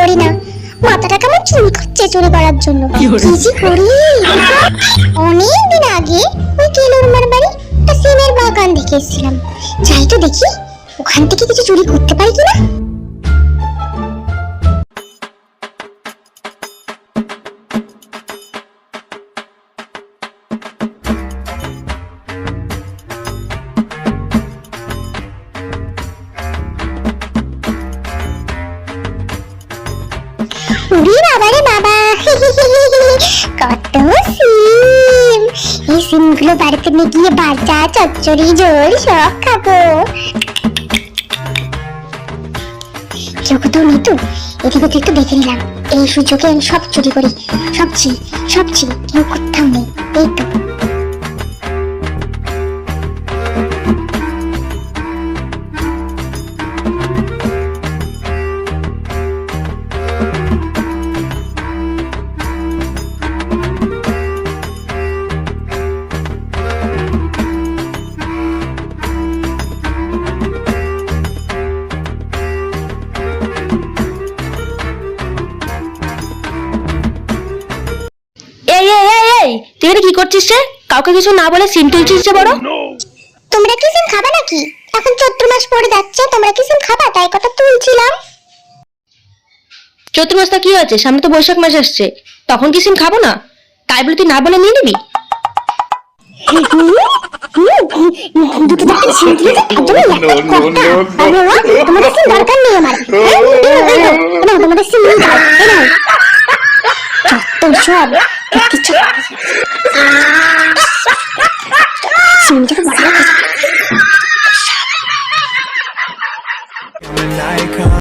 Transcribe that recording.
পারি না, মাথাটা কেমন চুল করছে চুরি করার জন্য। কি যে করি। অনেকদিন আগে ওই কেলুরমার বাড়ি একটা সিমের বাগান দেখে এসেছিলাম, যাই তো দেখি ওখান থেকে কিছু চুরি করতে পারি কিনা। উড়ি বাবা রে বাবা, কত সিম! এই সিমগুলো বাড়িতে নিয়ে গিয়ে ভাজা চচ্চড়ি ঝোল সব খাবো। কেউ কোথাও নেই তো, এদিকে একটু দেখে নিলাম, এই সুযোগে আমি সব চুরি করি। সবজি কেউ কোথাও নেই, এই তো। তুই কি করছিস রে? কাউকে কিছু না বলে সিম তুলছিস যে বড়। তোমরা কি সিম খাবা নাকি? এখন চৈত্র মাস পড়ে যাচ্ছে, তোমরা কি সিম খাবা? তাই কথা তুলছিলাম। চৈত্র মাসটা কি হয়েছে? সামনে তো বৈশাখ মাস আসছে, তখন কি সিম খাবো না? তাই বলে তুই না বলে নিয়ে নিবি? তোমাদের সিম দরকার নেই আমার। তোমাদের সিম সব কিছু সিমটা বড়